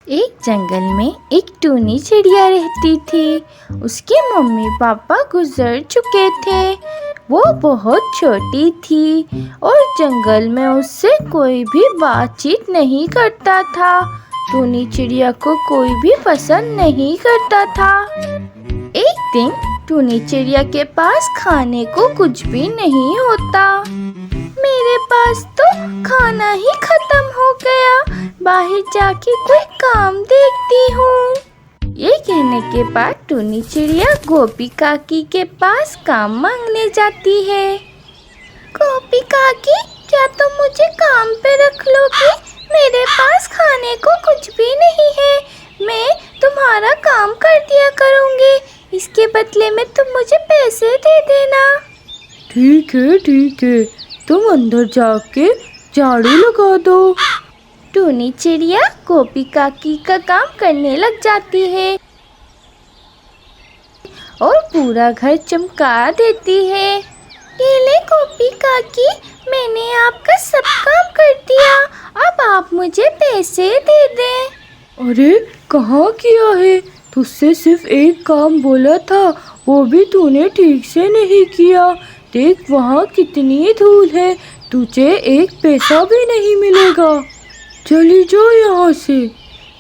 ایک جنگل میں ایک ٹونی چڑیا رہتی تھی۔ اس کے ممی پاپا گزر چکے تھے۔ وہ بہت چھوٹی تھی اور جنگل میں اس سے کوئی بھی بات چیت نہیں کرتا تھا۔ ٹونی چڑیا کو کوئی بھی پسند نہیں کرتا تھا۔ ایک دن ٹونی چڑیا کے پاس کھانے کو کچھ بھی نہیں ہوتا۔ میرے پاس تو کھانا ہی ختم ہو گیا، باہر جا کے کوئی کام دیکھتی ہوں۔ یہ کہنے کے بعد ٹونی چڑیا گوپی کاکی کے پاس کام مانگنے جاتی ہے۔ گوپی کاکی، کیا تم مجھے کام پہ رکھ لو گی؟ میرے پاس کھانے کو کچھ بھی نہیں ہے، میں تمہارا کام کر دیا کروں گی، اس کے بدلے میں تم مجھے پیسے دے دینا۔ ٹھیک ہے، تم اندر جا کے جھاڑو لگا دو۔ ٹونی چڑیا گوپی کاکی کا کام کرنے لگ جاتی ہے اور پورا گھر چمکا دیتی ہے۔ یہ لے گوپی کاکی، میں نے آپ کا سب کام کر دیا، اب آپ مجھے پیسے دے دیں۔ ارے کہاں کیا ہے؟ تجھ سے صرف ایک کام بولا تھا، وہ بھی تو نے ٹھیک سے نہیں کیا۔ دیکھ وہاں کتنی دھول ہے، تجھے ایک پیسہ بھی نہیں ملے گا، چلی جاؤ یہاں سے۔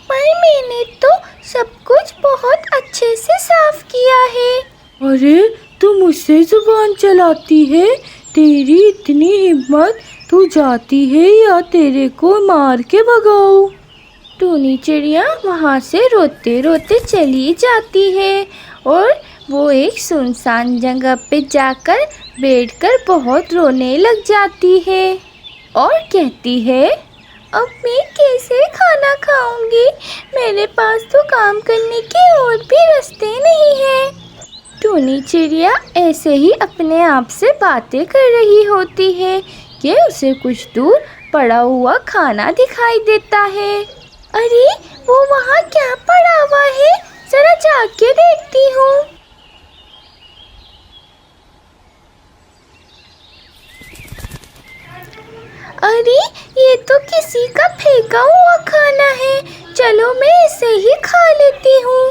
پر میں نے تو سب کچھ بہت اچھے سے صاف کیا ہے۔ ارے تو مجھ سے زبان چلاتی ہے، تیری اتنی ہمت، تو جاتی ہے یا تیرے کو مار کے بھگاؤ؟ ٹونی چڑیا وہاں سے روتے روتے چلی جاتی ہے اور وہ ایک سنسان جگہ پہ جا کر بیٹھ کر بہت رونے لگ جاتی ہے اور کہتی ہے، اب میں کیسے کھانا کھاؤں گی؟ میرے پاس تو کام کرنے کے اور بھی راستے نہیں ہیں۔ ٹونی چڑیا ایسے ہی اپنے آپ سے باتیں کر رہی ہوتی ہے کہ اسے کچھ دور پڑا ہوا کھانا دکھائی دیتا ہے۔ ارے وہ وہاں کیا پڑا ہوا ہے؟ ذرا جا کے دیکھتی ہوں۔ ارے یہ تو کسی کا پھینکا ہوا کھانا ہے، چلو میں اسے ہی کھا لیتی ہوں۔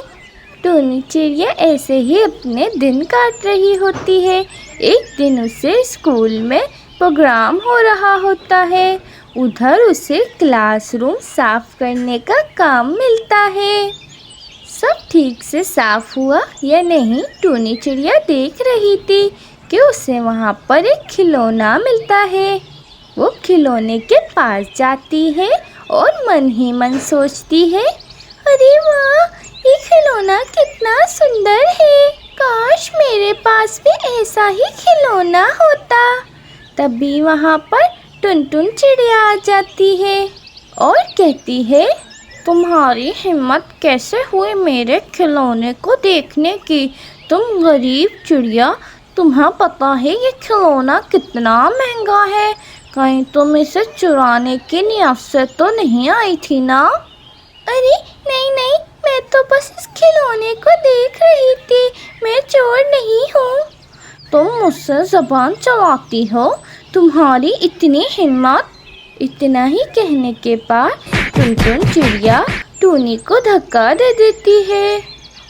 ٹونی چڑیا ایسے ہی اپنے دن کاٹ رہی ہوتی ہے۔ ایک دن اسے اسکول میں پروگرام ہو رہا ہوتا ہے، ادھر اسے کلاس روم صاف کرنے کا کام ملتا ہے۔ سب ٹھیک سے صاف ہوا یا نہیں ٹونی چڑیا دیکھ رہی تھی کہ اسے وہاں پر ایک کھلونا ملتا ہے۔ وہ کھلونے کے پاس جاتی ہے اور من ہی من سوچتی ہے، ارے واہ، یہ کھلونا کتنا سندر ہے، کاش میرے پاس بھی ایسا ہی کھلونا ہوتا۔ تبھی وہاں پر ٹن ٹن چڑیا آ جاتی ہے اور کہتی ہے، تمہاری ہمت کیسے ہوئی میرے کھلونے کو دیکھنے کی؟ تم غریب چڑیا، تمہیں پتہ ہے یہ کھلونا کتنا مہنگا ہے، کہیں تم اسے چرانے کی نیت سے تو نہیں آئی تھی نا؟ ارے نہیں، میں تو بس اس کھلونے کو دیکھ رہی تھی، میں چور نہیں ہوں۔ تم مجھ سے زبان چلاتی ہو، تمہاری اتنی ہمت؟ اتنا ہی کہنے کے بعد ٹن ٹن چڑیا ٹونی کو دھکا دے دیتی ہے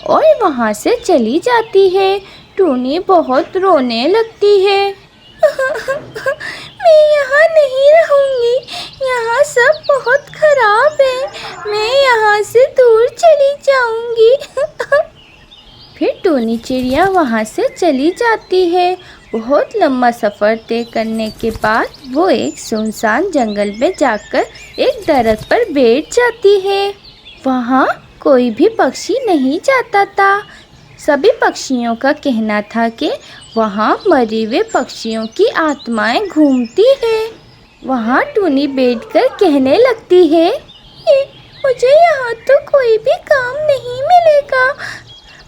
اور وہاں سے چلی جاتی ہے۔ ٹونی بہت رونے لگتی ہے۔ میں یہاں نہیں رہوں گی، یہاں سب بہت خراب ہے، میں یہاں سے دور چلی جاؤں گی۔ پھر ٹونی چڑیا وہاں سے چلی جاتی ہے۔ بہت لمبا سفر طے کرنے کے بعد وہ ایک سنسان جنگل میں جا کر ایک درخت پر بیٹھ جاتی ہے۔ وہاں کوئی بھی پکشی نہیں جاتا تھا۔ سبھی پکشیوں کا کہنا تھا کہ وہاں مرے ہوئے پکشیوں کی آتمائیں گھومتی ہیں۔ وہاں ٹونی بیٹھ کر کہنے لگتی ہے، مجھے یہاں تو کوئی بھی کام نہیں ملے گا،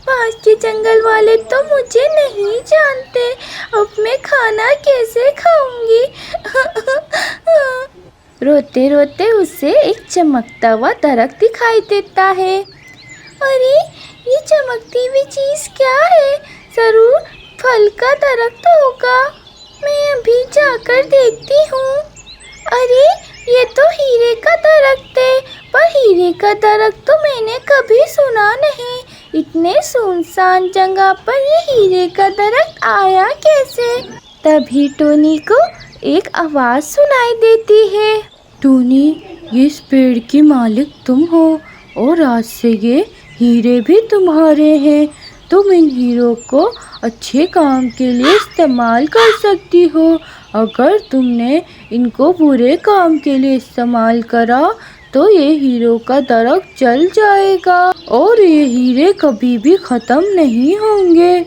پاس کے جنگل والے تو مجھے نہیں جانتے، اب میں کھانا کیسے کھاؤں گی؟ روتے روتے اسے ایک چمکتا ہوا درخت دکھائی دیتا ہے۔ ارے یہ چمکتی ہوئی چیز کیا ہے؟ ضرور پھل کا درخت ہوگا، میں ابھی جا کر دیکھتی ہوں۔ ارے یہ تو ہیرے کا درخت ہے، پر ہیرے کا درخت تو میں نے کبھی سنا نہیں، اتنے سنسان جگہ پر یہ ہیرے کا درخت آیا کیسے؟ تبھی ٹونی کو ایک آواز سنائی دیتی ہے۔ ٹونی، یہ اس پیڑ کی مالک تم ہو اور آج سے یہ ہیرے بھی تمہارے ہیں۔ تم ان ہیروں کو اچھے کام کے لیے استعمال کر سکتی ہو۔ اگر تم نے ان کو برے کام کے لیے استعمال کرا تو یہ ہیروں کا درخت جل جائے گا اور یہ ہیرے کبھی بھی ختم نہیں ہوں گے۔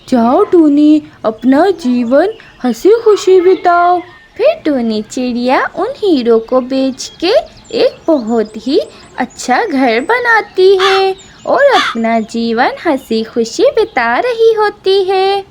جاؤ ٹونی، اپنا جیون ہنسی خوشی بتاؤ۔ پھر ٹونی چڑیا ان ہیروں کو بیچ کے ایک بہت ہی اچھا گھر بناتی ہے اور اپنا جیون ہنسی خوشی بتا رہی ہوتی ہے۔